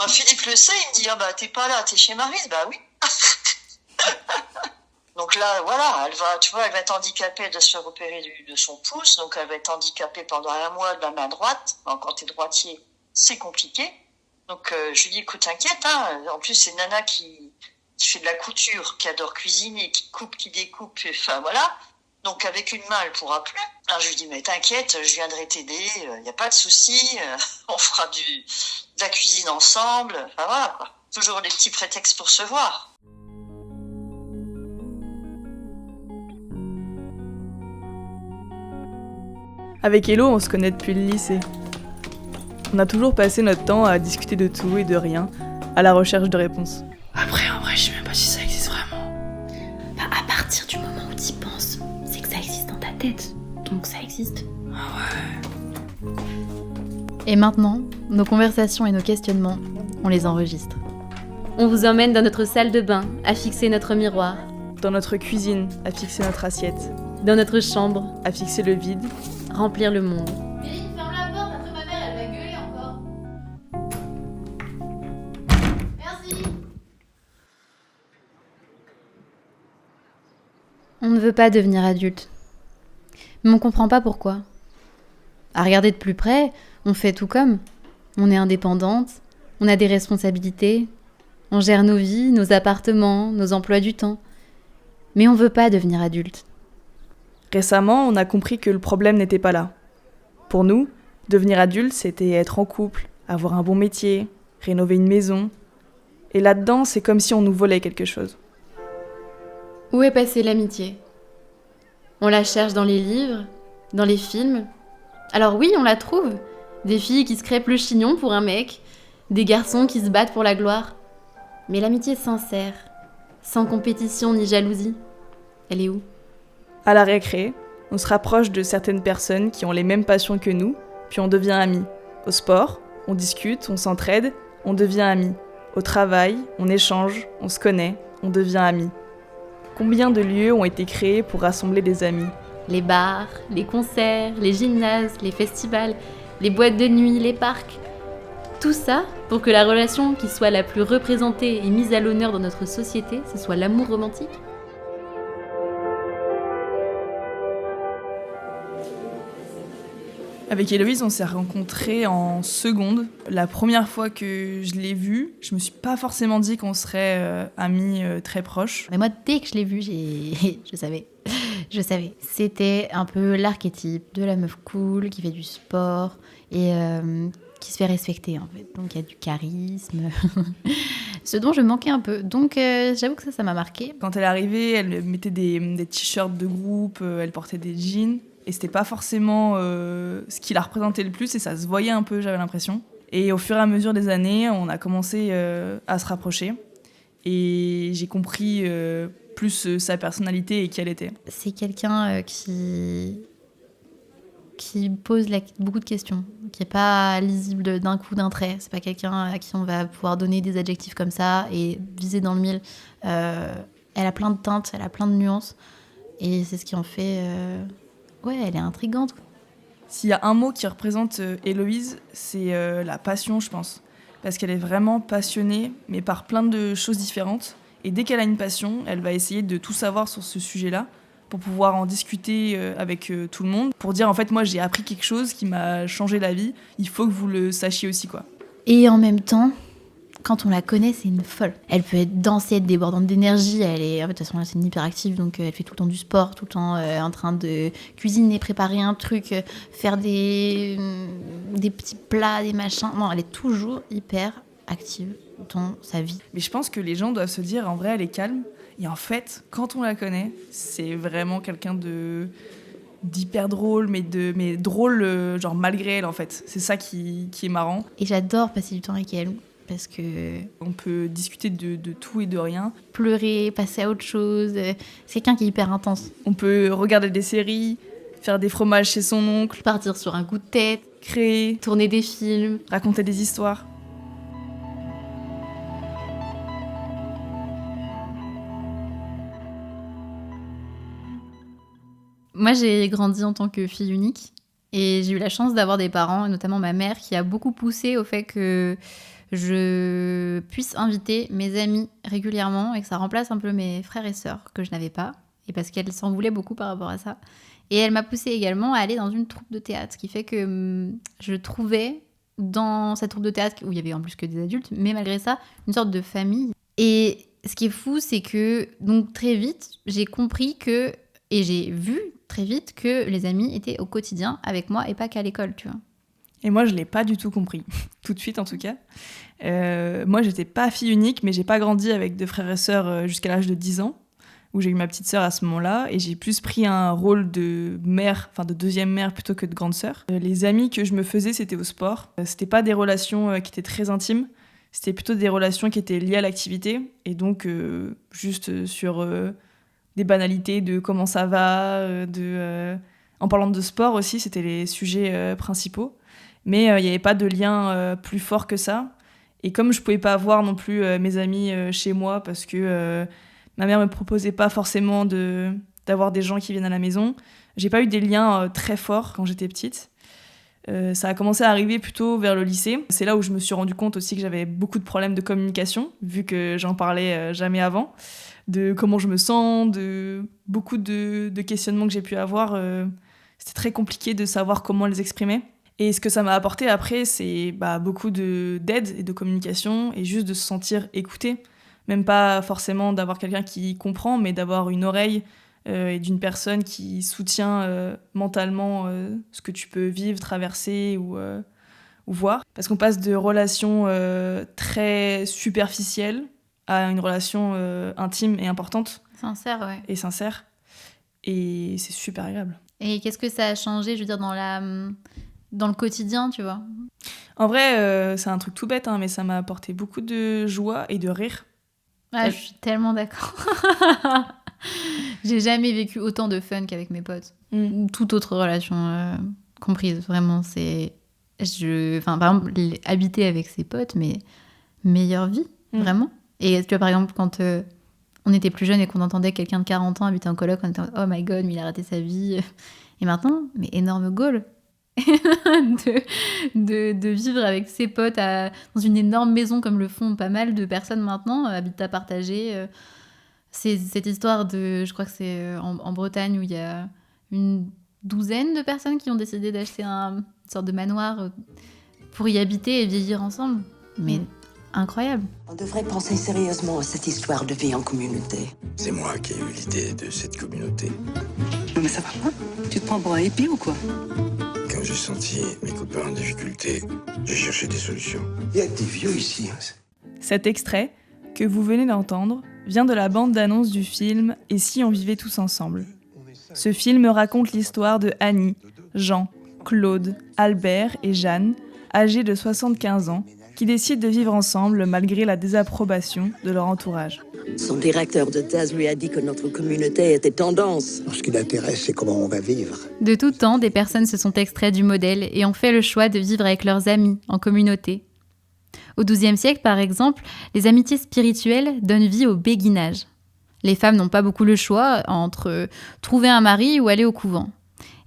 Alors, Philippe le sait, il me dit, ah bah, t'es pas là, t'es chez Maryse, bah oui. Donc là, voilà, elle va être handicapée, elle doit se faire opérer de son pouce, donc elle va être handicapée pendant 1 mois de la main droite. Alors, quand t'es droitier, c'est compliqué. Donc je lui dis, écoute, t'inquiète, hein. En plus, c'est Nana qui fait de la couture, qui adore cuisiner, qui coupe, qui découpe, enfin voilà. Donc avec une main, elle pourra plus. Alors je lui dis, mais t'inquiète, je viendrai t'aider, y a pas de souci, on fera de la cuisine ensemble. Enfin voilà, quoi. Toujours des petits prétextes pour se voir. Avec Hello, on se connaît depuis le lycée. On a toujours passé notre temps à discuter de tout et de rien, à la recherche de réponses. Après, en vrai, je sais même pas si ça existe vraiment. Bah, à partir du moment où t'y penses, c'est que ça existe dans ta tête. Donc ça existe. Ah ouais. Et maintenant, nos conversations et nos questionnements, on les enregistre. On vous emmène dans notre salle de bain, à fixer notre miroir. Dans notre cuisine, à fixer notre assiette. Dans notre chambre, à fixer le vide. Remplir le monde. Méline, ferme la porte, après ma mère, elle va gueuler encore. Merci. On ne veut pas devenir adulte. Mais on comprend pas pourquoi. À regarder de plus près, on fait tout comme. On est indépendante, on a des responsabilités, on gère nos vies, nos appartements, nos emplois du temps. Mais on veut pas devenir adulte. Récemment, on a compris que le problème n'était pas là. Pour nous, devenir adulte, c'était être en couple, avoir un bon métier, rénover une maison. Et là-dedans, c'est comme si on nous volait quelque chose. Où est passée l'amitié ? On la cherche dans les livres, dans les films. Alors oui, on la trouve. Des filles qui se crêpent le chignon pour un mec, des garçons qui se battent pour la gloire. Mais l'amitié sincère, sans compétition ni jalousie, elle est où ? À la récré, on se rapproche de certaines personnes qui ont les mêmes passions que nous, puis on devient amis. Au sport, on discute, on s'entraide, on devient amis. Au travail, on échange, on se connaît, on devient amis. Combien de lieux ont été créés pour rassembler des amis ? Les bars, les concerts, les gymnases, les festivals, les boîtes de nuit, les parcs. Tout ça pour que la relation qui soit la plus représentée et mise à l'honneur dans notre société, ce soit l'amour romantique. Avec Héloïse, on s'est rencontrés en seconde. La première fois que je l'ai vue, je me suis pas forcément dit qu'on serait amis très proches. Mais moi, dès que je l'ai vue, je savais. Je savais. C'était un peu l'archétype de la meuf cool qui fait du sport et qui se fait respecter, en fait. Donc, il y a du charisme. Ce dont je manquais un peu. Donc, j'avoue que ça m'a marqué. Quand elle est arrivée, elle mettait des t-shirts de groupe, elle portait des jeans. Et c'était pas forcément ce qui la représentait le plus, et ça se voyait un peu, j'avais l'impression. Et au fur et à mesure des années, on a commencé à se rapprocher. Et j'ai compris plus sa personnalité et qui elle était. C'est quelqu'un qui pose beaucoup de questions, qui n'est pas lisible d'un coup, d'un trait. C'est pas quelqu'un à qui on va pouvoir donner des adjectifs comme ça et viser dans le mille. Elle a plein de teintes, elle a plein de nuances. Et c'est ce qui en fait... Ouais, elle est intrigante. S'il y a un mot qui représente Héloïse, c'est la passion, je pense. Parce qu'elle est vraiment passionnée, mais par plein de choses différentes. Et dès qu'elle a une passion, elle va essayer de tout savoir sur ce sujet-là, pour pouvoir en discuter avec tout le monde, pour dire, en fait, moi, j'ai appris quelque chose qui m'a changé la vie, il faut que vous le sachiez aussi, quoi. Et en même temps, quand on la connaît, c'est une folle. Elle peut être dansée, être débordante d'énergie. Elle est, en fait, de toute façon, c'est une hyperactive, donc elle fait tout le temps du sport, tout le temps en train de cuisiner, préparer un truc, faire des petits plats, des machins. Non, elle est toujours hyper active dans sa vie. Mais je pense que les gens doivent se dire, en vrai, elle est calme. Et en fait, quand on la connaît, c'est vraiment quelqu'un d'hyper drôle, mais drôle, genre malgré elle, en fait. C'est ça qui est marrant. Et j'adore passer du temps avec elle. Parce que on peut discuter de tout et de rien. Pleurer, passer à autre chose. C'est quelqu'un qui est hyper intense. On peut regarder des séries, faire des fromages chez son oncle, partir sur un coup de tête, créer, tourner des films, raconter des histoires. Moi, j'ai grandi en tant que fille unique et j'ai eu la chance d'avoir des parents, et notamment ma mère, qui a beaucoup poussé au fait que je puisse inviter mes amis régulièrement et que ça remplace un peu mes frères et sœurs que je n'avais pas. Et parce qu'elle s'en voulait beaucoup par rapport à ça. Et elle m'a poussée également à aller dans une troupe de théâtre, ce qui fait que je trouvais dans cette troupe de théâtre, où il y avait en plus que des adultes, mais malgré ça, une sorte de famille. Et ce qui est fou, c'est que donc très vite, j'ai compris que, et j'ai vu très vite que les amis étaient au quotidien avec moi et pas qu'à l'école, tu vois. Et moi, je l'ai pas du tout compris, tout de suite en tout cas. Moi, j'étais pas fille unique, mais j'ai pas grandi avec deux frères et sœurs jusqu'à l'âge de 10 ans, où j'ai eu ma petite sœur à ce moment-là, et j'ai plus pris un rôle de mère, enfin de deuxième mère plutôt que de grande sœur. Les amis que je me faisais, c'était au sport. C'était pas des relations qui étaient très intimes, c'était plutôt des relations qui étaient liées à l'activité, et donc juste sur des banalités de comment ça va, en parlant de sport aussi, c'était les sujets principaux. Mais il n'y avait pas de lien plus fort que ça. Et comme je ne pouvais pas avoir non plus mes amis chez moi parce que ma mère ne me proposait pas forcément d'avoir des gens qui viennent à la maison, j'ai pas eu des liens très forts quand j'étais petite. Ça a commencé à arriver plutôt vers le lycée. C'est là où je me suis rendu compte aussi que j'avais beaucoup de problèmes de communication, vu que j'en parlais jamais avant, de comment je me sens, de beaucoup de questionnements que j'ai pu avoir. C'était très compliqué de savoir comment les exprimer. Et ce que ça m'a apporté après, c'est beaucoup d'aide et de communication et juste de se sentir écouté. Même pas forcément d'avoir quelqu'un qui comprend, mais d'avoir une oreille et d'une personne qui soutient mentalement ce que tu peux vivre, traverser ou voir. Parce qu'on passe de relations très superficielles à une relation intime et importante. Sincère, ouais. Et sincère. Et c'est super agréable. Et qu'est-ce que ça a changé, je veux dire, dans le quotidien, tu vois? En vrai, c'est un truc tout bête, mais ça m'a apporté beaucoup de joie et de rire. Ah, je suis tellement d'accord. J'ai jamais vécu autant de fun qu'avec mes potes. Ou toute autre relation comprise, vraiment. Par exemple, habiter avec ses potes, mais meilleure vie, vraiment. Et tu vois, par exemple, quand on était plus jeunes et qu'on entendait quelqu'un de 40 ans habiter en coloc, on était en mode, oh my god, mais il a raté sa vie. Et maintenant, mais énorme goal de vivre avec ses potes dans une énorme maison comme le font pas mal de personnes maintenant, habitat partagé. C'est cette histoire je crois que c'est en Bretagne où il y a une douzaine de personnes qui ont décidé d'acheter une sorte de manoir pour y habiter et vieillir ensemble. Mais incroyable. On devrait penser sérieusement à cette histoire de vie en communauté. C'est moi qui ai eu l'idée de cette communauté. Non mais ça va pas? Tu te prends pour un hippie ou quoi? Quand j'ai senti mes copains en difficulté, j'ai cherché des solutions. Il y a des vieux ici. Cet extrait, que vous venez d'entendre, vient de la bande-annonce du film « Et si on vivait tous ensemble ». Ce film raconte l'histoire de Annie, Jean, Claude, Albert et Jeanne, âgés de 75 ans, qui décident de vivre ensemble malgré la désapprobation de leur entourage. Son directeur de thèse lui a dit que notre communauté était tendance. Ce qui l'intéresse, c'est comment on va vivre. De tout temps, des personnes se sont extraites du modèle et ont fait le choix de vivre avec leurs amis, en communauté. Au XIIe siècle, par exemple, les amitiés spirituelles donnent vie au béguinage. Les femmes n'ont pas beaucoup le choix entre trouver un mari ou aller au couvent.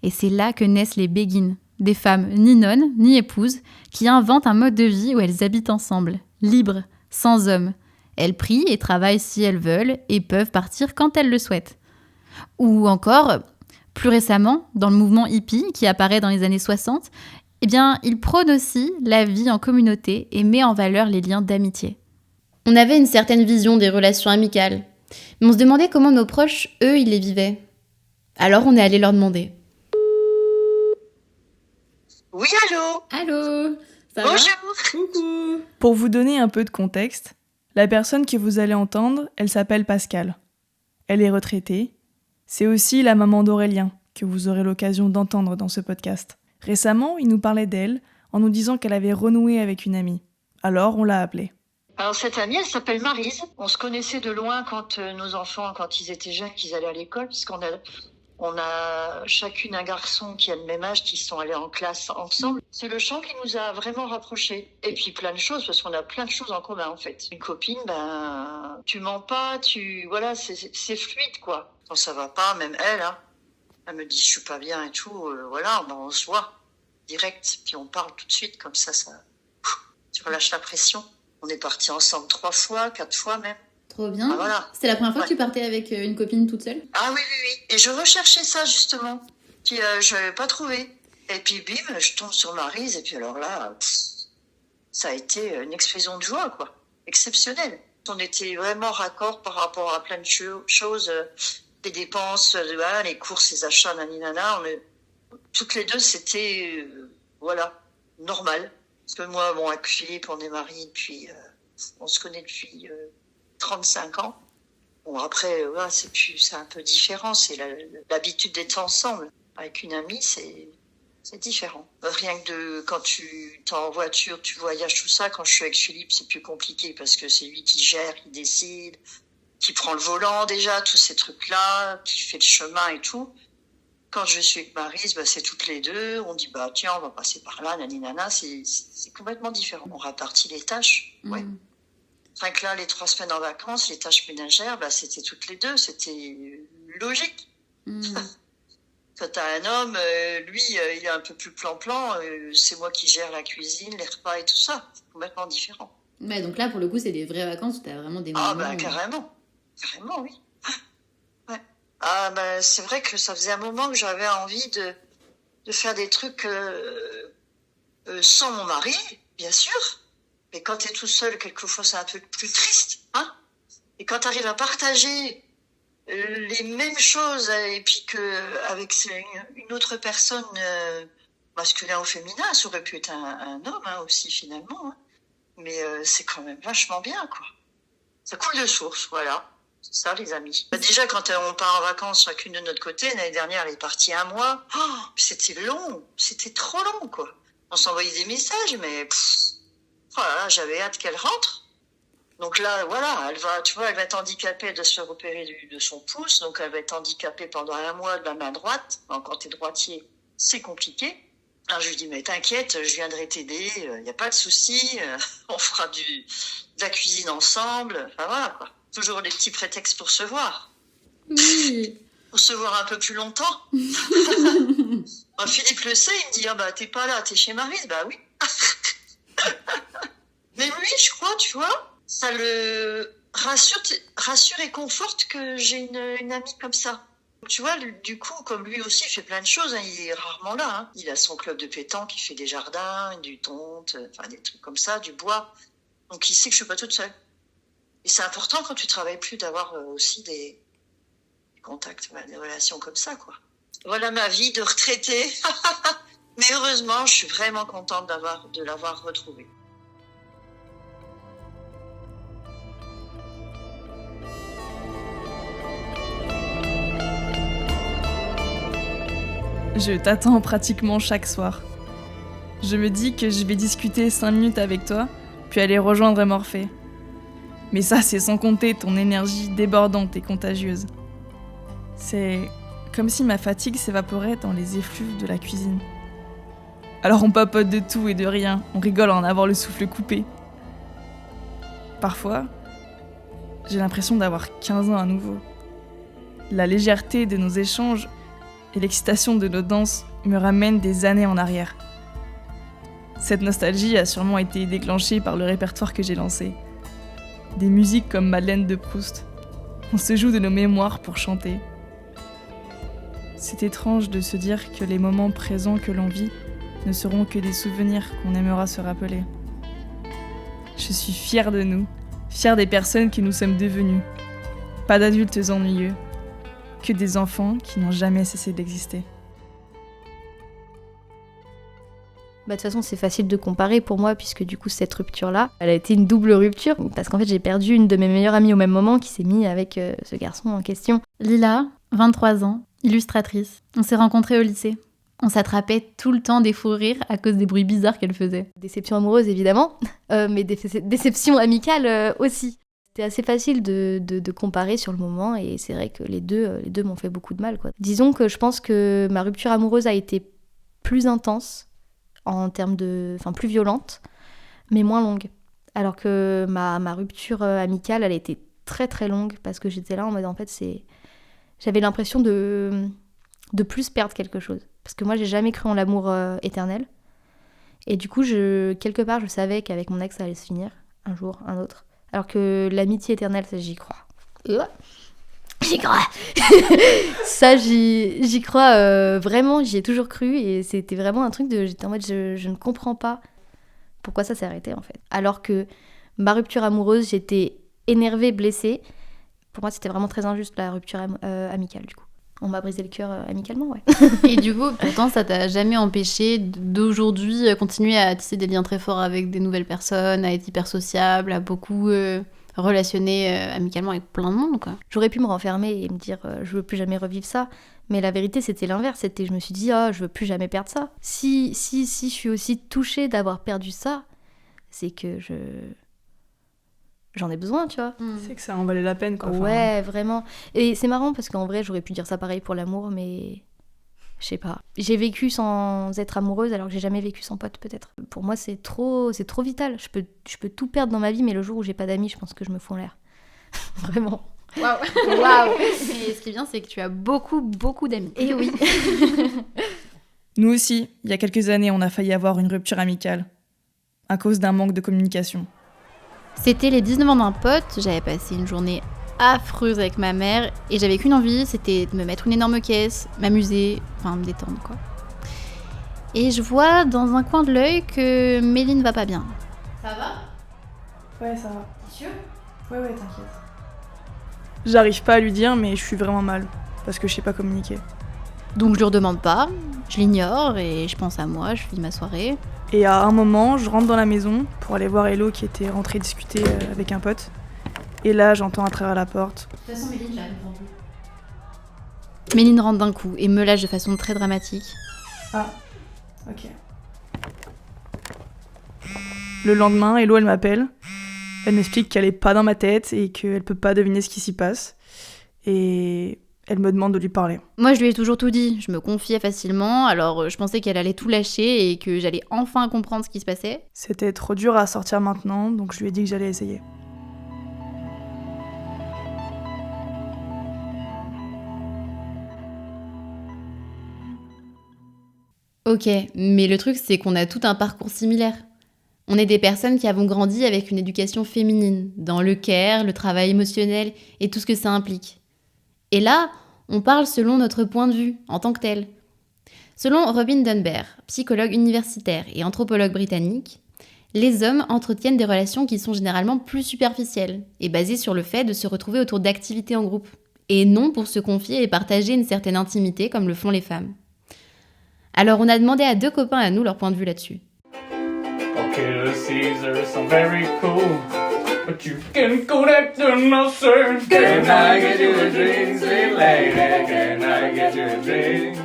Et c'est là que naissent les béguines, des femmes ni nonnes, ni épouses, qui inventent un mode de vie où elles habitent ensemble, libres, sans hommes. Elles prient et travaillent si elles veulent et peuvent partir quand elles le souhaitent. Ou encore, plus récemment, dans le mouvement hippie qui apparaît dans les années 60, il prône aussi la vie en communauté et met en valeur les liens d'amitié. On avait une certaine vision des relations amicales, mais on se demandait comment nos proches, eux, ils les vivaient. Alors on est allé leur demander. Oui, allô? Allô? Ça va? Bonjour. Coucou. Pour vous donner un peu de contexte, la personne que vous allez entendre, elle s'appelle Pascale. Elle est retraitée. C'est aussi la maman d'Aurélien, que vous aurez l'occasion d'entendre dans ce podcast. Récemment, il nous parlait d'elle en nous disant qu'elle avait renoué avec une amie. Alors, on l'a appelée. Alors cette amie, elle s'appelle Maryse. On se connaissait de loin quand nos enfants, quand ils étaient jeunes, qu'ils allaient à l'école, puisqu'on a chacune un garçon qui a le même âge, qui sont allés en classe ensemble. C'est le chant qui nous a vraiment rapprochés. Et puis plein de choses, parce qu'on a plein de choses en commun en fait. Une copine, tu mens pas, voilà, c'est fluide quoi. Quand ça va pas, même elle, elle me dit je suis pas bien et tout, on se voit direct, puis on parle tout de suite, comme ça tu relâches la pression. On est partis ensemble 3 fois, 4 fois même. Trop bien. Ah, voilà. C'était la première fois Ouais. que tu partais avec une copine toute seule? Ah oui, oui, oui. Et je recherchais ça, justement. Puis je n'avais pas trouvé. Et puis, bim, je tombe sur Maryse. Et puis alors là, ça a été une explosion de joie, quoi. Exceptionnelle. On était vraiment raccord par rapport à plein de choses. Les dépenses, voilà, les courses, les achats, naninana. Toutes les deux, c'était, voilà, normal. Parce que moi, bon, avec Philippe, on est mariés depuis... on se connaît depuis 35 ans. Bon, après, ouais, c'est un peu différent. C'est l'habitude d'être ensemble. Avec une amie, c'est différent. Rien que quand tu t'es en voiture, tu voyages, tout ça. Quand je suis avec Philippe, c'est plus compliqué parce que c'est lui qui gère, qui décide, qui prend le volant déjà, tous ces trucs-là, qui fait le chemin et tout. Quand je suis avec Maryse, bah, c'est toutes les deux. On dit, bah, tiens, on va passer par là, naninana. C'est complètement différent. On répartit les tâches. Ouais. Rien que là, les 3 semaines en vacances, les tâches ménagères, bah, c'était toutes les deux. C'était logique. Quand t'as un homme, lui, il est un peu plus plan-plan. C'est moi qui gère la cuisine, les repas et tout ça. C'est complètement différent. Ouais, donc là, pour le coup, c'est des vraies vacances où t'as vraiment des moments... Ah, bah, carrément. Carrément, oui. Ouais. Ah, bah, c'est vrai que ça faisait un moment que j'avais envie de faire des trucs sans mon mari, bien sûr. Mais quand t'es tout seul, quelquefois, c'est un peu plus triste, hein. Et quand t'arrives à partager les mêmes choses et puis que avec une autre personne masculin ou féminin, ça aurait pu être un homme hein, aussi finalement, hein. Mais c'est quand même vachement bien quoi. Ça coule de source, voilà. C'est ça les amis. Bah, déjà quand on part en vacances chacune de notre côté, l'année dernière elle est partie 1 mois, c'était long, c'était trop long quoi. On s'envoyait des messages mais voilà, j'avais hâte qu'elle rentre. Donc là, voilà, elle va être handicapée, elle doit se faire opérer de son pouce, donc elle va être handicapée pendant 1 mois de la main droite. Alors, quand t'es droitier, c'est compliqué. Alors je lui dis, mais t'inquiète, je viendrai t'aider, y a pas de souci, on fera de la cuisine ensemble, enfin voilà quoi. Toujours des petits prétextes pour se voir. Oui. Pour se voir un peu plus longtemps. Alors, Philippe le sait, il me dit, ah bah t'es pas là, t'es chez Maryse, bah oui. Mais lui, je crois, tu vois, ça le rassure et conforte que j'ai une amie comme ça. Tu vois, du coup, comme lui aussi, il fait plein de choses, hein, il est rarement là. Hein. Il a son club de pétanque, il fait des jardins, du tonte, enfin des trucs comme ça, du bois. Donc il sait que je suis pas toute seule. Et c'est important quand tu travailles plus d'avoir aussi des contacts, des relations comme ça, quoi. Voilà ma vie de retraitée. Mais heureusement, je suis vraiment contente de l'avoir retrouvée. Je t'attends pratiquement chaque soir. Je me dis que je vais discuter 5 minutes avec toi, puis aller rejoindre Morphée. Mais ça, c'est sans compter ton énergie débordante et contagieuse. C'est comme si ma fatigue s'évaporait dans les effluves de la cuisine. Alors on papote de tout et de rien, on rigole en avoir le souffle coupé. Parfois, j'ai l'impression d'avoir 15 ans à nouveau. La légèreté de nos échanges et l'excitation de nos danses me ramènent des années en arrière. Cette nostalgie a sûrement été déclenchée par le répertoire que j'ai lancé. Des musiques comme Madeleine de Proust. On se joue de nos mémoires pour chanter. C'est étrange de se dire que les moments présents que l'on vit ne seront que des souvenirs qu'on aimera se rappeler. Je suis fière de nous, fière des personnes que nous sommes devenues. Pas d'adultes ennuyeux, que des enfants qui n'ont jamais cessé d'exister. De toute façon, c'est facile de comparer pour moi, puisque du coup, cette rupture-là, elle a été une double rupture, parce qu'en fait, j'ai perdu une de mes meilleures amies au même moment, qui s'est mise avec ce garçon en question. Lila, 23 ans, illustratrice. On s'est rencontrés au lycée. On s'attrapait tout le temps des fous rires à cause des bruits bizarres qu'elle faisait. Déception amoureuse, évidemment, mais déception amicale aussi. C'était assez facile de comparer sur le moment, et c'est vrai que les deux m'ont fait beaucoup de mal, quoi. Disons que je pense que ma rupture amoureuse a été plus intense, en termes enfin plus violente, mais moins longue. Alors que ma rupture amicale, elle a été très très longue, parce que j'étais là en mode, en fait, j'avais l'impression de plus perdre quelque chose. Parce que moi, j'ai jamais cru en l'amour éternel. Et du coup, quelque part, je savais qu'avec mon ex, ça allait se finir. un jour, un autre. Alors que l'amitié éternelle, ça, j'y crois. J'y crois. Ça, j'y crois vraiment, j'y ai toujours cru et c'était vraiment un truc de... J'étais en mode, je ne comprends pas pourquoi ça s'est arrêté en fait. Alors que ma rupture amoureuse, j'étais énervée, blessée. Pour moi, c'était vraiment très injuste la rupture amicale du coup. On m'a brisé le cœur amicalement, ouais. Et du coup, pourtant, ça t'a jamais empêché d'aujourd'hui continuer à tisser des liens très forts avec des nouvelles personnes, à être hyper sociable, à beaucoup relationner amicalement avec plein de monde, quoi. J'aurais pu me renfermer et me dire je veux plus jamais revivre ça, mais la vérité c'était l'inverse. Je me suis dit je veux plus jamais perdre ça. Si je suis aussi touchée d'avoir perdu ça, c'est que j'en ai besoin, tu vois. C'est que ça en valait la peine, quoi. Ouais, vraiment. Et c'est marrant parce qu'en vrai, j'aurais pu dire ça pareil pour l'amour, mais je sais pas. J'ai vécu sans être amoureuse alors que j'ai jamais vécu sans pote, peut-être. Pour moi, c'est trop vital. Je peux tout perdre dans ma vie, mais le jour où j'ai pas d'amis, je pense que je me fous en l'air. Vraiment. Waouh. Mais ce qui est bien, c'est que tu as beaucoup d'amis. Et oui. Nous aussi, il y a quelques années, on a failli avoir une rupture amicale à cause d'un manque de communication. C'était les 19 ans d'un pote, j'avais passé une journée affreuse avec ma mère et j'avais qu'une envie, c'était de me mettre une énorme caisse, m'amuser, enfin me détendre quoi. Et je vois dans un coin de l'œil que Méline va pas bien. Ça va ? Ouais, ça va. T'es sûre ? Ouais, t'inquiète. J'arrive pas à lui dire, mais je suis vraiment mal, parce que je sais pas communiquer. Donc je lui redemande pas, je l'ignore et je pense à moi, je vis ma soirée. Et à un moment, je rentre dans la maison pour aller voir Hello qui était rentrée discuter avec un pote. Et là, j'entends à travers la porte. De toute façon, Méline, je la comprends plus. Méline rentre d'un coup et me lâche de façon très dramatique. Ah, ok. Le lendemain, Hello, elle m'appelle. Elle m'explique qu'elle est pas dans ma tête et qu'elle peut pas deviner ce qui s'y passe. Et elle me demande de lui parler. Moi, je lui ai toujours tout dit. Je me confiais facilement, alors je pensais qu'elle allait tout lâcher et que j'allais enfin comprendre ce qui se passait. C'était trop dur à sortir maintenant, donc je lui ai dit que j'allais essayer. Ok, mais le truc, c'est qu'on a tout un parcours similaire. On est des personnes qui avons grandi avec une éducation féminine, dans le care, le travail émotionnel et tout ce que ça implique. Et là, on parle selon notre point de vue, en tant que tel. Selon Robin Dunbar, psychologue universitaire et anthropologue britannique, les hommes entretiennent des relations qui sont généralement plus superficielles et basées sur le fait de se retrouver autour d'activités en groupe, et non pour se confier et partager une certaine intimité comme le font les femmes. Alors on a demandé à 2 copains à nous leur point de vue là-dessus. Okay, the Caesars are very cool, but you can go that to nothing. Can I get you a drink, sweet lady? Can I get you a drink?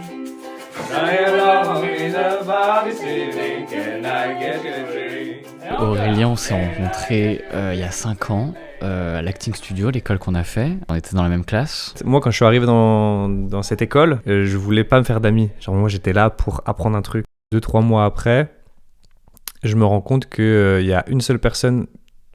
I alone in the body city. Can I get you a drink? Aurélien, on s'est rencontrés il y a 5 ans à l'Acting Studio, l'école qu'on a fait. On était dans la même classe. Moi, quand je suis arrivé dans cette école, je voulais pas me faire d'amis. Genre, moi, j'étais là pour apprendre un truc. 2-3 mois après, je me rends compte qu'il y a une seule personne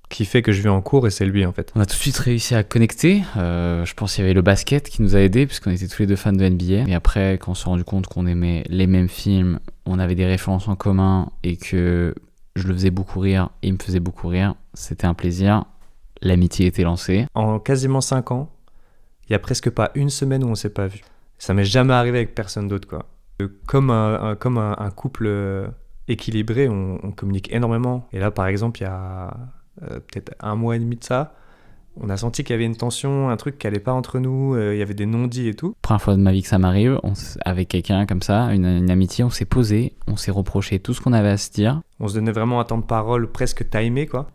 qui fait que je vais en cours et c'est lui en fait. On a tout de suite réussi à connecter. Je pense qu'il y avait le basket qui nous a aidés puisqu'on était tous les deux fans de NBA. Et après, quand on s'est rendu compte qu'on aimait les mêmes films, on avait des références en commun et que je le faisais beaucoup rire et il me faisait beaucoup rire, c'était un plaisir. L'amitié était lancée. En quasiment 5 ans, il y a presque pas une semaine où on s'est pas vu. Ça m'est jamais arrivé avec personne d'autre quoi. Comme un couple équilibré, on communique énormément. Et là, par exemple, il y a peut-être 1 mois et demi de ça, on a senti qu'il y avait une tension, un truc qui allait pas entre nous, il y avait des non-dits et tout. Première fois de ma vie que ça m'arrive, avec quelqu'un comme ça, une amitié, on s'est posé, on s'est reproché tout ce qu'on avait à se dire. On se donnait vraiment un temps de parole presque timé, quoi.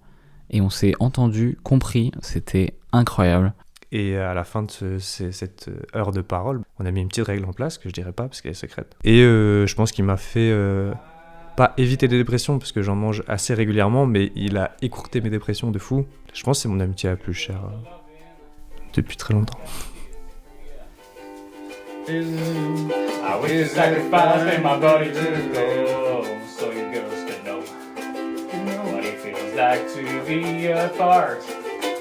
Et on s'est entendu, compris, c'était incroyable. Et à la fin de cette heure de parole, on a mis une petite règle en place, que je dirais pas parce qu'elle est secrète. Et je pense qu'il m'a fait... pas éviter des dépressions parce que j'en mange assez régulièrement, mais il a écourté mes dépressions de fou. Je pense que c'est mon amitié la plus chère depuis très longtemps. I will sacrifice my body to go, so you girls can know what it feels like to be a part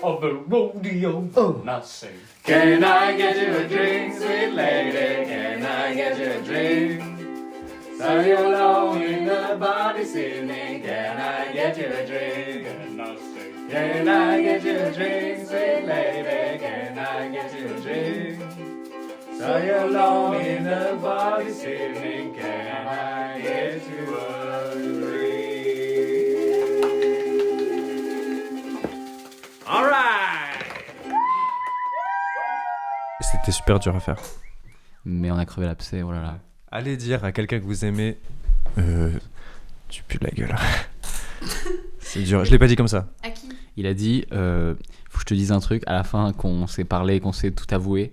of a rodeo. Not safe. Can I get you a drink, sweet lady? Can I get you a drink? So you're alone in the body singing, can I get you a drink? Not safe. Can I get you a drink, sweet lady? Can I get you a drink? So you're alone in the bar this evening. Can I get you a drink? Alright! C'était super dur à faire. Mais on a crevé l'abcès, oh là là. Allez dire à quelqu'un que vous aimez, tu pues de la gueule. C'est dur, je l'ai pas dit comme ça. À qui ? Il a dit, faut que je te dise un truc, à la fin qu'on s'est parlé, qu'on s'est tout avoué,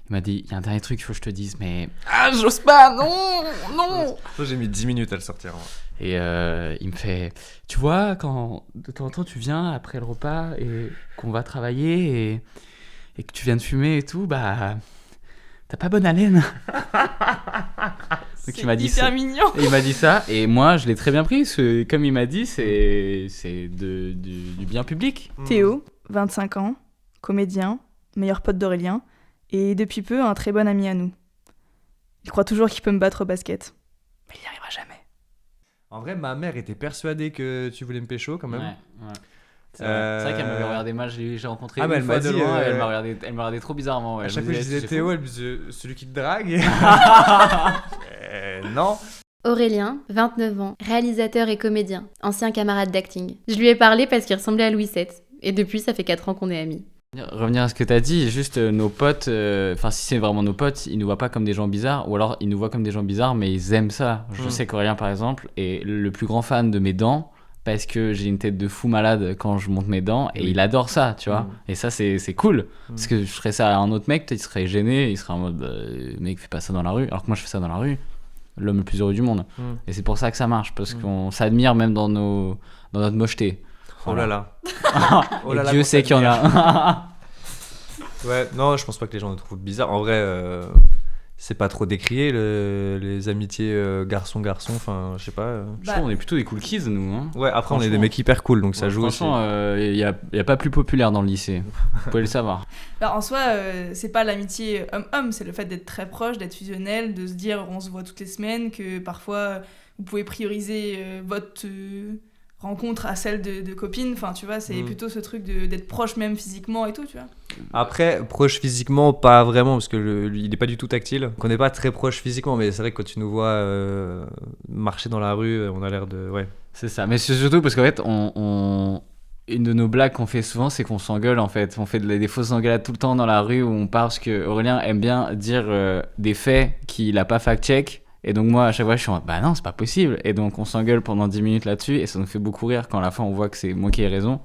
il m'a dit, il y a un dernier truc qu'il faut que je te dise, mais... Ah, j'ose pas, non. Moi, j'ai mis 10 minutes à le sortir. Et il me fait, tu vois, quand de temps en temps tu viens après le repas et qu'on va travailler et que tu viens de fumer et tout, bah... T'as pas bonne haleine. Donc il m'a dit ça. mignon. Et il m'a dit ça et moi je l'ai très bien pris parce que comme il m'a dit c'est du bien public. Théo, 25 ans, comédien, meilleur pote d'Aurélien et depuis peu un très bon ami à nous. Il croit toujours qu'il peut me battre au basket, mais il n'y arrivera jamais. En vrai, ma mère était persuadée que tu voulais me pécho quand même. Ouais. C'est vrai qu'elle m'avait regardé mal, j'ai rencontré une elle fois m'a de dit, loin et elle m'a regardé trop bizarrement. Ouais. À chaque fois que je disais Théo, elle me disait celui qui te drague. Non. Aurélien, 29 ans, réalisateur et comédien, ancien camarade d'acting. Je lui ai parlé parce qu'il ressemblait à Louis VII. Et depuis, ça fait 4 ans qu'on est amis. Revenir à ce que t'as dit, juste nos potes, enfin si c'est vraiment nos potes, ils nous voient pas comme des gens bizarres, ou alors ils nous voient comme des gens bizarres mais ils aiment ça. Je sais qu'Aurélien par exemple est le plus grand fan de mes dents, parce que j'ai une tête de fou malade quand je monte mes dents et il adore ça, tu vois. Et ça, c'est cool. Parce que je ferais ça à un autre mec, peut-être il serait gêné, il serait en mode mec, fais pas ça dans la rue. Alors que moi, je fais ça dans la rue, l'homme le plus heureux du monde. Et c'est pour ça que ça marche, parce qu'on s'admire même dans notre mocheté. Voilà. Oh là là. Oh là là, Dieu sait qu'il y en a. Ouais, non, je pense pas que les gens nous trouvent bizarre. En vrai, c'est pas trop décrié les amitiés garçon-garçon, enfin je sais pas. Je trouve on est plutôt des cool kids nous. Hein. Ouais, après on est des mecs hyper cool donc ça joue aussi. Franchement, il y a pas plus populaire dans le lycée, vous pouvez le savoir. Alors, en soi, c'est pas l'amitié homme-homme, c'est le fait d'être très proche, d'être fusionnel, de se dire on se voit toutes les semaines, que parfois vous pouvez prioriser votre rencontre à celle de copines, enfin tu vois, c'est plutôt ce truc d'être proche même physiquement et tout, tu vois. Après, proche physiquement, pas vraiment, parce que il est pas du tout tactile. Donc on n'est pas très proche physiquement, mais c'est vrai que quand tu nous vois marcher dans la rue, on a l'air de... Ouais. C'est ça, mais c'est surtout parce qu'en fait, une de nos blagues qu'on fait souvent, c'est qu'on s'engueule en fait. On fait des fausses engueulades tout le temps dans la rue où on part, parce que Aurélien aime bien dire des faits qu'il a pas fact-check. Et donc moi à chaque fois je suis en bah non c'est pas possible, et donc on s'engueule pendant 10 minutes là-dessus et ça nous fait beaucoup rire quand à la fin on voit que c'est moi qui ai raison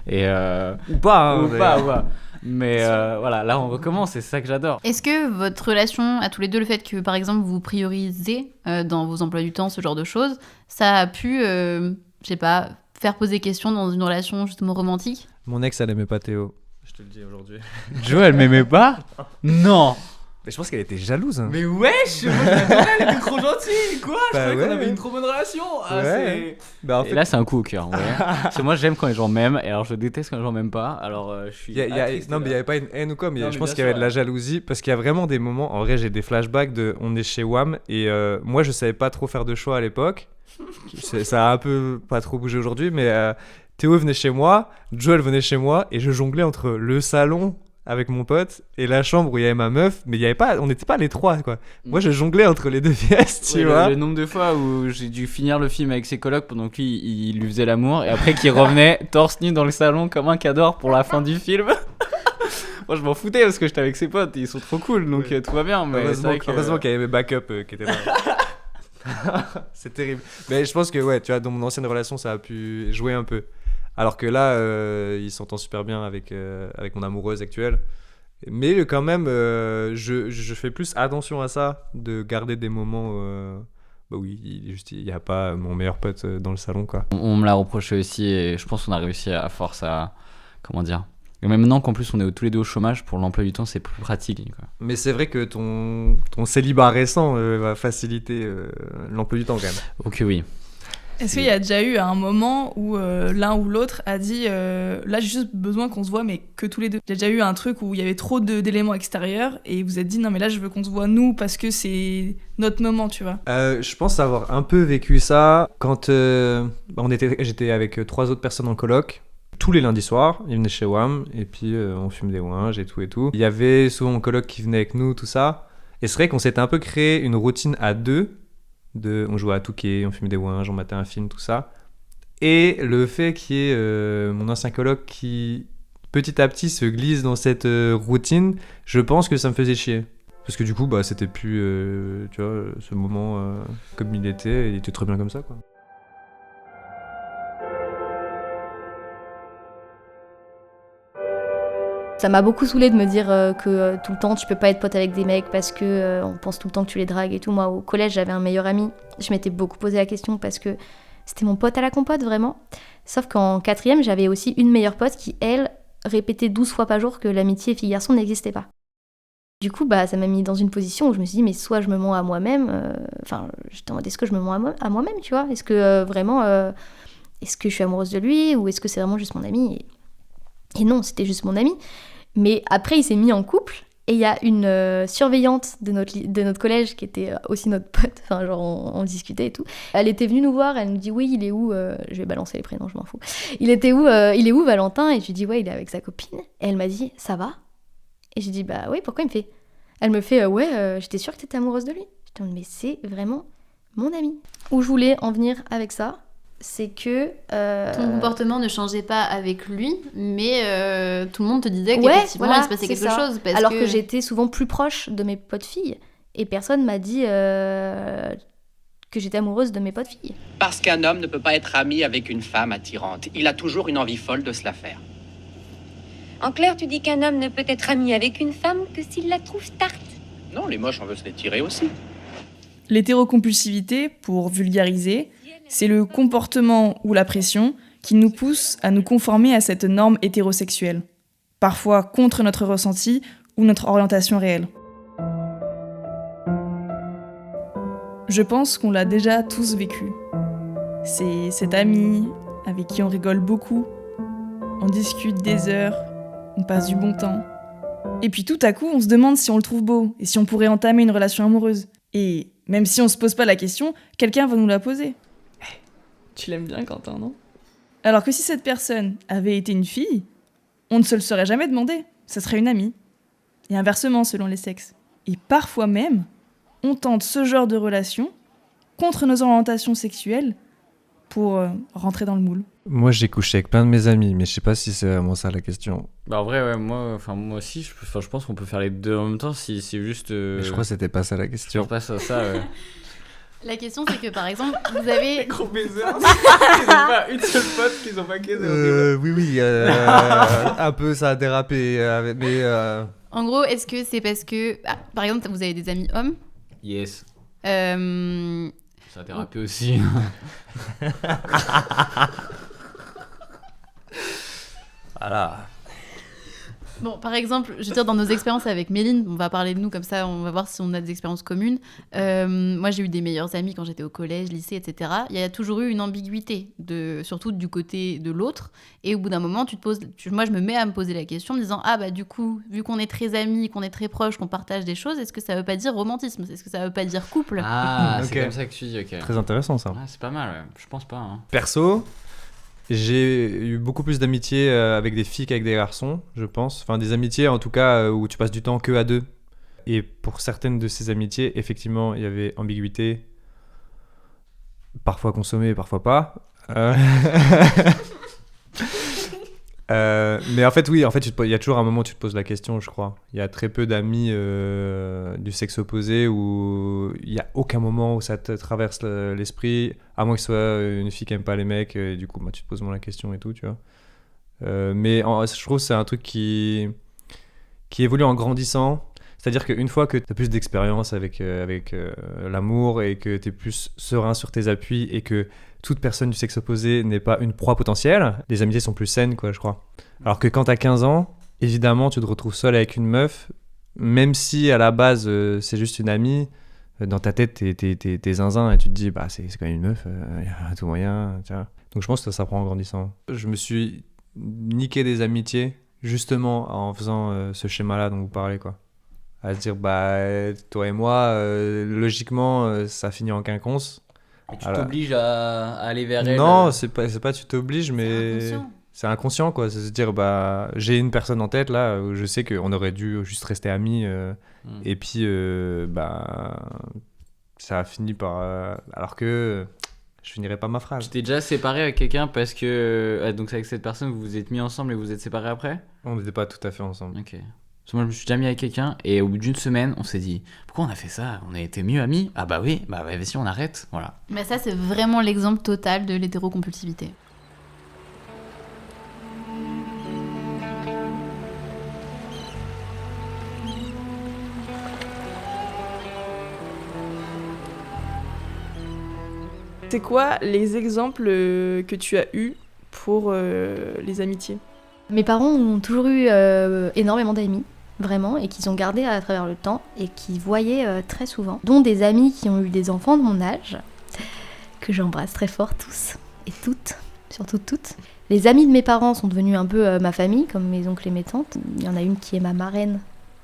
et ou pas hein, ou pas. Mais voilà, là on recommence et c'est ça que j'adore. Est-ce que votre relation à tous les deux, le fait que par exemple vous priorisez dans vos emplois du temps ce genre de choses, ça a pu je sais pas faire poser question dans une relation justement romantique? Mon ex elle aimait pas Théo, je te le dis aujourd'hui. Jo elle m'aimait pas? Non. Mais je pense qu'elle était jalouse. Hein. Mais wesh, moi je l'adorais, elle était trop gentille, quoi. Je croyais qu'on avait une trop bonne relation. Bah, en fait... Et là c'est un coup au cœur. Parce que moi j'aime quand les gens m'aiment, et alors je déteste quand les gens m'aiment pas. Alors je suis. Non mais il y avait pas une haine ou quoi, mais je pense qu'il y avait de la jalousie, parce qu'il y a vraiment des moments. En vrai j'ai des flashbacks de on est chez WAM et moi je savais pas trop faire de choix à l'époque. Ça a un peu pas trop bougé aujourd'hui, mais Théo venait chez moi, Joël venait chez moi et je jonglais entre le salon avec mon pote et la chambre où il y avait ma meuf, mais il y avait pas, on n'était pas les trois quoi. Moi je jonglais entre les deux pièces, tu vois. Le nombre de fois où j'ai dû finir le film avec ses colocs pendant que lui il lui faisait l'amour et après qu'il revenait torse nu dans le salon comme un cador pour la fin du film. Moi je m'en foutais parce que j'étais avec ses potes, ils sont trop cool donc tout va bien. Mais heureusement qu'il y avait mes backups qui étaient là. C'est terrible. Mais je pense que ouais, tu vois, dans mon ancienne relation ça a pu jouer un peu. Alors que là, il s'entend super bien avec mon amoureuse actuelle. Mais quand même, je fais plus attention à ça, de garder des moments... bah oui, il n'y a pas mon meilleur pote dans le salon, quoi. On me l'a reproché aussi, et je pense qu'on a réussi à force à... Comment dire ? Et même maintenant qu'en plus on est tous les deux au chômage, pour l'emploi du temps, c'est plus pratique, quoi. Mais c'est vrai que ton célibat récent va faciliter l'emploi du temps, quand même. Ok, oui. Est-ce qu'il y a déjà eu un moment où l'un ou l'autre a dit là j'ai juste besoin qu'on se voit mais que tous les deux? Il y a déjà eu un truc où il y avait trop d'éléments extérieurs et vous vous êtes dit non mais là je veux qu'on se voit nous parce que c'est notre moment, tu vois. Je pense avoir un peu vécu ça quand j'étais avec 3 autres personnes en coloc. tous les lundis soirs, il venait chez WAM, et puis on fume des ouinges et tout. Il y avait souvent mon coloc qui venait avec nous, tout ça. Et c'est vrai qu'on s'était un peu créé une routine à deux. On jouait à Touquet, on fumait des ouinges, on matait un film, tout ça. Et le fait qu'il y ait mon ancien coloc qui, petit à petit, se glisse dans cette routine, je pense que ça me faisait chier. Parce que du coup, bah, c'était plus, tu vois, ce moment comme il était très bien comme ça, quoi. Ça m'a beaucoup saoulée de me dire que tout le temps tu peux pas être pote avec des mecs parce que on pense tout le temps que tu les dragues et tout. Moi au collège j'avais un meilleur ami, je m'étais beaucoup posé la question parce que c'était mon pote à la compote vraiment. Sauf qu'en 4e j'avais aussi une meilleure pote qui elle répétait 12 fois par jour que l'amitié fille-garçon n'existait pas. Du coup bah ça m'a mis dans une position où je me suis dit mais soit je me mens à moi-même, j'étais en mode est-ce que je me mens à moi-même tu vois, est-ce que vraiment est-ce que je suis amoureuse de lui ou est-ce que c'est vraiment juste mon ami et non c'était juste mon ami. Mais après, il s'est mis en couple et il y a une surveillante de notre collège qui était aussi notre pote, enfin genre on discutait et tout. Elle était venue nous voir, elle nous dit oui, il est où je vais balancer les prénoms, je m'en fous. Il est où Valentin? Et je lui dis ouais, il est avec sa copine. Et elle m'a dit ça va? Et j'ai dit bah oui, pourquoi il me fait? Elle me fait ouais, j'étais sûre que t'étais amoureuse de lui. Je dis mais c'est vraiment mon ami. Où je voulais en venir avec ça, c'est que... Ton comportement ne changeait pas avec lui, mais tout le monde te disait qu'effectivement il se passait quelque chose. Alors que j'étais souvent plus proche de mes potes filles, et personne m'a dit que j'étais amoureuse de mes potes filles. Parce qu'un homme ne peut pas être ami avec une femme attirante. Il a toujours une envie folle de se la faire. En clair, tu dis qu'un homme ne peut être ami avec une femme que s'il la trouve tarte. Non, les moches, on veut se les tirer aussi. L'hétérocompulsivité, pour vulgariser, c'est le comportement ou la pression qui nous pousse à nous conformer à cette norme hétérosexuelle, parfois contre notre ressenti ou notre orientation réelle. Je pense qu'on l'a déjà tous vécu. C'est cet ami avec qui on rigole beaucoup, on discute des heures, on passe du bon temps. Et puis tout à coup, on se demande si on le trouve beau et si on pourrait entamer une relation amoureuse. Et même si on se pose pas la question, quelqu'un va nous la poser. Tu l'aimes bien, Quentin, non? Alors que si cette personne avait été une fille, on ne se le serait jamais demandé. Ça serait une amie. Et inversement, selon les sexes. Et parfois même, on tente ce genre de relation contre nos orientations sexuelles pour rentrer dans le moule. Moi, j'ai couché avec plein de mes amis, mais je sais pas si c'est vraiment ça la question. Bah en vrai, ouais, moi aussi, je pense qu'on peut faire les deux en même temps si c'est juste... Mais je crois que c'était pas ça la question. Je pense pas ça, ouais. La question, c'est que par exemple, vous avez... Gros baiser. Ils ont pas une seule pote qu'ils ont pas caisé. Oui, un peu ça a dérapé, mais... En gros, est-ce que c'est parce que... Ah, par exemple, vous avez des amis hommes? Yes. Ça a dérapé aussi. Voilà. Bon, par exemple, je veux dire, dans nos expériences avec Méline, on va parler de nous comme ça, on va voir si on a des expériences communes. Moi, j'ai eu des meilleurs amis quand j'étais au collège, lycée, etc. Il y a toujours eu une ambiguïté, surtout du côté de l'autre. Et au bout d'un moment, moi, je me mets à me poser la question en me disant « Ah, bah du coup, vu qu'on est très amis, qu'on est très proches, qu'on partage des choses, est-ce que ça veut pas dire romantisme? Est-ce que ça veut pas dire couple ?» Ah, okay. C'est comme ça que tu dis, ok. Très intéressant, ça. Ouais, c'est pas mal, ouais. Je pense pas. Hein. Perso... J'ai eu beaucoup plus d'amitié avec des filles qu'avec des garçons, je pense. Enfin, des amitiés, en tout cas, où tu passes du temps que à deux. Et pour certaines de ces amitiés, effectivement, il y avait ambiguïté. Parfois consommée, parfois pas. Mais en fait, oui, il y a toujours un moment où tu te poses la question, je crois. Il y a très peu d'amis du sexe opposé où il n'y a aucun moment où ça te traverse l'esprit, à moins que ce soit une fille qui n'aime pas les mecs, et du coup, bah, tu te poses moins la question et tout, tu vois. Mais je trouve que c'est un truc qui évolue en grandissant. C'est-à-dire qu'une fois que tu as plus d'expérience avec l'amour et que tu es plus serein sur tes appuis et que toute personne du sexe opposé n'est pas une proie potentielle, les amitiés sont plus saines, quoi, je crois. Alors que quand tu as 15 ans, évidemment, tu te retrouves seul avec une meuf, même si à la base, c'est juste une amie, dans ta tête, t'es zinzin et tu te dis, bah, c'est quand même une meuf, y a tout moyen, tu vois. Donc je pense que ça s'apprend en grandissant. Je me suis niqué des amitiés, justement, en faisant ce schéma-là dont vous parlez, quoi. À se dire, bah, toi et moi, logiquement, ça finit en quinconce. Et tu t'obliges à aller vers elle. Non, c'est pas tu t'obliges, mais... C'est inconscient, quoi. C'est se dire, j'ai une personne en tête, là, où je sais qu'on aurait dû juste rester amis. Et puis, ça a fini par... alors que je finirai pas ma phrase. Tu t'es déjà séparé avec quelqu'un parce que... donc avec cette personne, vous vous êtes mis ensemble et vous êtes séparés après ? On n'était pas tout à fait ensemble. Ok. Parce que moi, je me suis déjà mis avec quelqu'un et au bout d'une semaine, on s'est dit pourquoi on a fait ça ? On a été mieux amis ? Ah bah oui, vas-y, on arrête. Voilà. Mais ça, c'est vraiment l'exemple total de l'hétérocompulsivité. C'est quoi les exemples que tu as eus pour les amitiés ? Mes parents ont toujours eu énormément d'amis, vraiment, et qu'ils ont gardé à travers le temps et qu'ils voyaient très souvent, dont des amis qui ont eu des enfants de mon âge, que j'embrasse très fort tous et toutes, surtout toutes. Les amis de mes parents sont devenus un peu ma famille, comme mes oncles et mes tantes. Il y en a une qui est ma marraine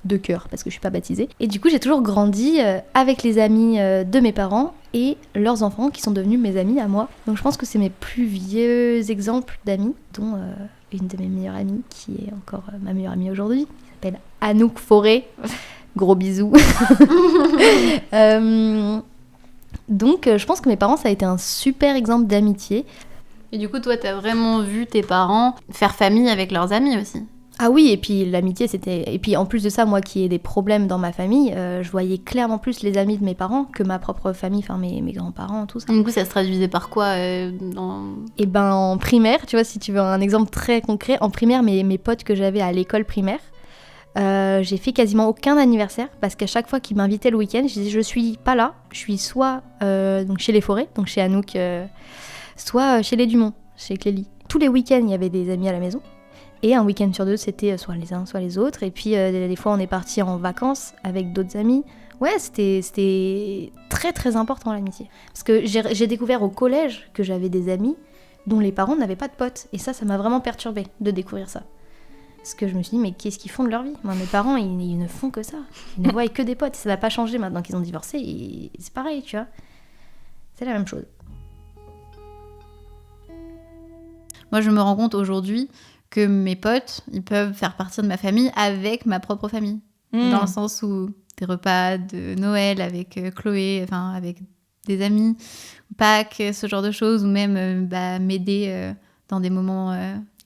de cœur, parce que je suis pas baptisée. Et du coup, j'ai toujours grandi avec les amis de mes parents et leurs enfants qui sont devenus mes amis à moi. Donc je pense que c'est mes plus vieux exemples d'amis, dont une de mes meilleures amies, qui est encore ma meilleure amie aujourd'hui, qui s'appelle Anouk Forêt. Gros bisous. Donc je pense que mes parents, ça a été un super exemple d'amitié. Et du coup, toi, t'as vraiment vu tes parents faire famille avec leurs amis aussi ? Ah oui, et puis l'amitié, c'était... Et puis en plus de ça, moi qui ai des problèmes dans ma famille, je voyais clairement plus les amis de mes parents que ma propre famille, enfin mes grands-parents, tout ça. Du coup, ça se traduisait par quoi Eh ben, en primaire, tu vois, si tu veux un exemple très concret, en primaire, mes potes que j'avais à l'école primaire, j'ai fait quasiment aucun anniversaire, parce qu'à chaque fois qu'ils m'invitaient le week-end, je disais, je suis pas là, je suis soit donc chez les Forêts, donc chez Anouk, soit chez les Dumont, chez Clélie. Tous les week-ends, il y avait des amis à la maison. Et un week-end sur deux, c'était soit les uns, soit les autres. Et puis, des fois, on est partis en vacances avec d'autres amis. Ouais, c'était très, très important, l'amitié. Parce que j'ai découvert au collège que j'avais des amis dont les parents n'avaient pas de potes. Et ça m'a vraiment perturbée de découvrir ça. Parce que je me suis dit, mais qu'est-ce qu'ils font de leur vie ? Moi, mes parents, ils ne font que ça. Ils ne voient que des potes. Ça n'a pas changé maintenant qu'ils ont divorcé. Et c'est pareil, tu vois. C'est la même chose. Moi, je me rends compte aujourd'hui que mes potes, ils peuvent faire partie de ma famille avec ma propre famille. Dans le sens où des repas de Noël avec Chloé, enfin avec des amis, Pâques, ce genre de choses, ou même m'aider dans des moments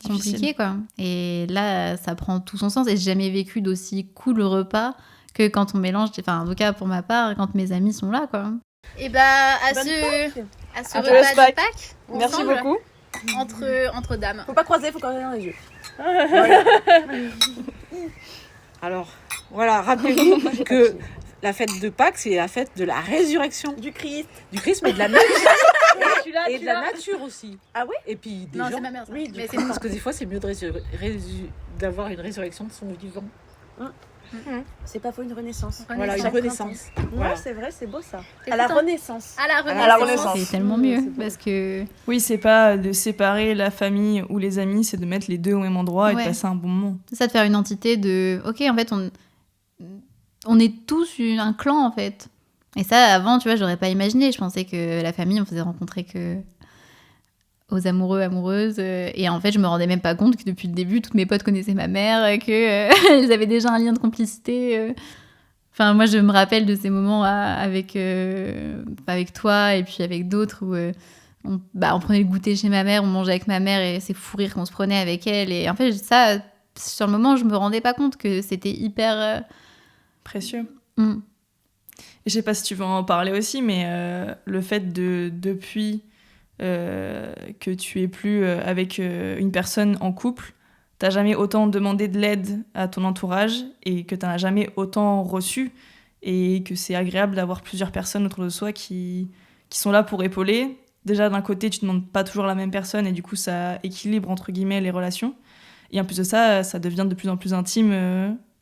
compliqués, quoi. Et là, ça prend tout son sens. Et j'ai jamais vécu d'aussi cool repas que quand on mélange, enfin en tout cas pour ma part, quand mes amis sont là, quoi. Et à ce repas de Pâques, merci beaucoup. Entre dames. Faut pas croiser, faut regarder dans les yeux. Alors, voilà, rappelez-vous que la fête de Pâques, c'est la fête de la résurrection du Christ, mais de la nature. Et de la nature aussi. Ah oui. Et puis des gens... c'est ma mère. Oui, mais c'est parce que des fois, c'est mieux d'avoir une résurrection de son vivant. C'est pas faux, une renaissance. Voilà, une renaissance. Voilà. C'est vrai, c'est beau ça. À la renaissance. À la renaissance. C'est tellement mieux parce que... Oui, c'est pas de séparer la famille ou les amis, c'est de mettre les deux au même endroit et de passer un bon moment. C'est ça, de faire une entité de... Ok, en fait, on est tous un clan, en fait. Et ça, avant, tu vois, j'aurais pas imaginé. Je pensais que la famille, on faisait rencontrer que aux amoureux, amoureuses. Et en fait, je me rendais même pas compte que depuis le début, toutes mes potes connaissaient ma mère, qu'elles avaient déjà un lien de complicité. Enfin, moi, je me rappelle de ces moments avec toi et puis avec d'autres où on prenait le goûter chez ma mère, on mangeait avec ma mère et c'est fou rire qu'on se prenait avec elle. Et en fait, ça, sur le moment, je me rendais pas compte que c'était hyper... précieux. Et je sais pas si tu veux en parler aussi, mais le fait depuis que tu es plus avec une personne en couple, t'as jamais autant demandé de l'aide à ton entourage et que t'en as jamais autant reçu et que c'est agréable d'avoir plusieurs personnes autour de soi qui sont là pour épauler. Déjà, d'un côté, tu ne demandes pas toujours la même personne et du coup, ça équilibre, entre guillemets, les relations. Et en plus de ça, ça devient de plus en plus intime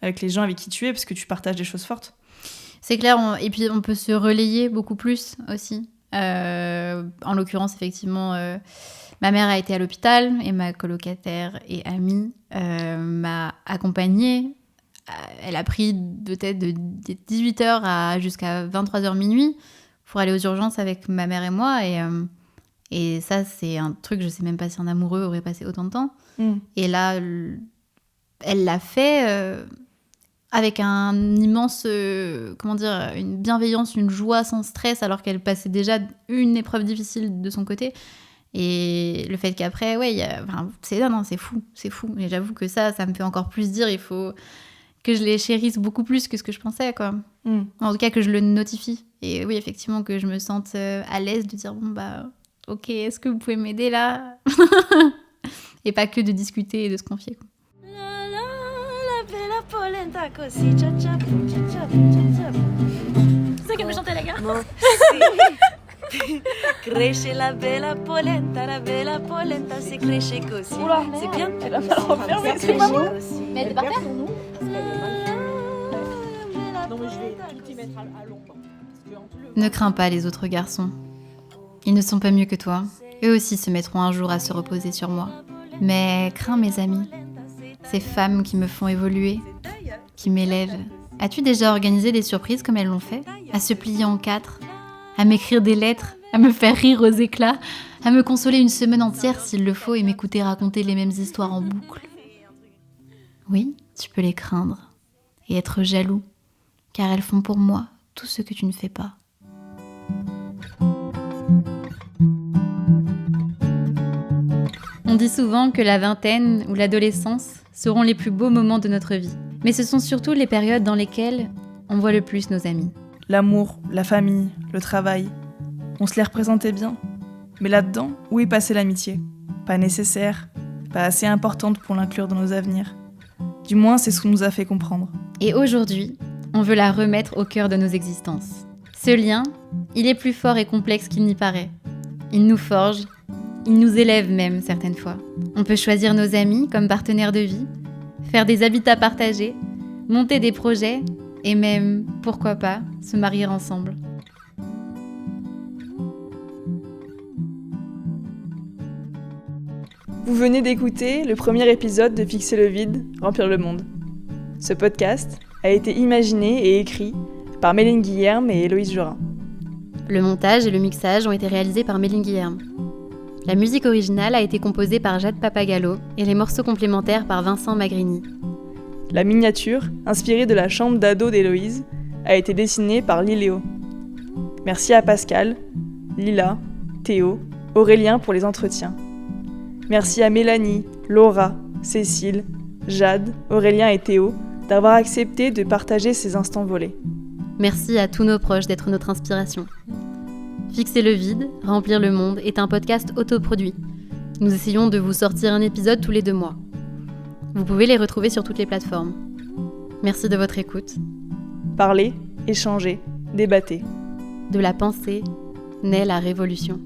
avec les gens avec qui tu es parce que tu partages des choses fortes. C'est clair, et puis on peut se relayer beaucoup plus aussi. En l'occurrence, effectivement, ma mère a été à l'hôpital et ma colocataire et amie m'a accompagnée. Elle a pris peut-être de 18h jusqu'à 23h minuit pour aller aux urgences avec ma mère et moi. Et ça, c'est un truc, je sais même pas si un amoureux aurait passé autant de temps. Et là, elle l'a fait avec un immense, une bienveillance, une joie sans stress, alors qu'elle passait déjà une épreuve difficile de son côté. Et le fait qu'après, c'est fou. Et j'avoue que ça me fait encore plus dire, il faut que je les chérisse beaucoup plus que ce que je pensais, quoi. En tout cas, que je le notifie. Et oui, effectivement, que je me sente à l'aise de dire, ok, est-ce que vous pouvez m'aider là? Et pas que de discuter et de se confier, quoi. C'est qu'elle me chantait, les gars. Cresce la bella polenta, c'est cresce così. C'est bien. Elle va pas refaire, mais c'est pas moi. Mais elle est par terre. Non, mais je vais t'y mettre à l'ombre. Ne crains pas les autres garçons. Ils ne sont pas mieux que toi. Eux aussi se mettront un jour à se reposer sur moi. Mais crains mes amis. Ces femmes qui me font évoluer, qui m'élèvent. As-tu déjà organisé des surprises comme elles l'ont fait? À se plier en 4, à m'écrire des lettres, à me faire rire aux éclats, à me consoler une semaine entière s'il le faut et m'écouter raconter les mêmes histoires en boucle. Oui, tu peux les craindre et être jaloux, car elles font pour moi tout ce que tu ne fais pas. On dit souvent que la vingtaine ou l'adolescence seront les plus beaux moments de notre vie. Mais ce sont surtout les périodes dans lesquelles on voit le plus nos amis. L'amour, la famille, le travail, on se les représentait bien. Mais là-dedans, où est passée l'amitié? Pas nécessaire, pas assez importante pour l'inclure dans nos avenirs. Du moins, c'est ce qu'on nous a fait comprendre. Et aujourd'hui, on veut la remettre au cœur de nos existences. Ce lien, il est plus fort et complexe qu'il n'y paraît. Il nous forge, il nous élève même certaines fois. On peut choisir nos amis comme partenaires de vie, faire des habitats partagés, monter des projets et même, pourquoi pas, se marier ensemble. Vous venez d'écouter le premier épisode de Fixer le vide, remplir le monde. Ce podcast a été imaginé et écrit par Méline Guillerme et Héloïse Jorin. Le montage et le mixage ont été réalisés par Méline Guillerme. La musique originale a été composée par Jade Papagallo et les morceaux complémentaires par Vincent Magrini. La miniature, inspirée de la chambre d'ado d'Héloïse, a été dessinée par Liléo. Merci à Pascal, Lila, Théo, Aurélien pour les entretiens. Merci à Mélanie, Laura, Cécile, Jade, Aurélien et Théo d'avoir accepté de partager ces instants volés. Merci à tous nos proches d'être notre inspiration. Fixer le vide, remplir le monde est un podcast autoproduit. Nous essayons de vous sortir un épisode tous les 2 mois. Vous pouvez les retrouver sur toutes les plateformes. Merci de votre écoute. Parlez, échangez, débattez. De la pensée naît la révolution.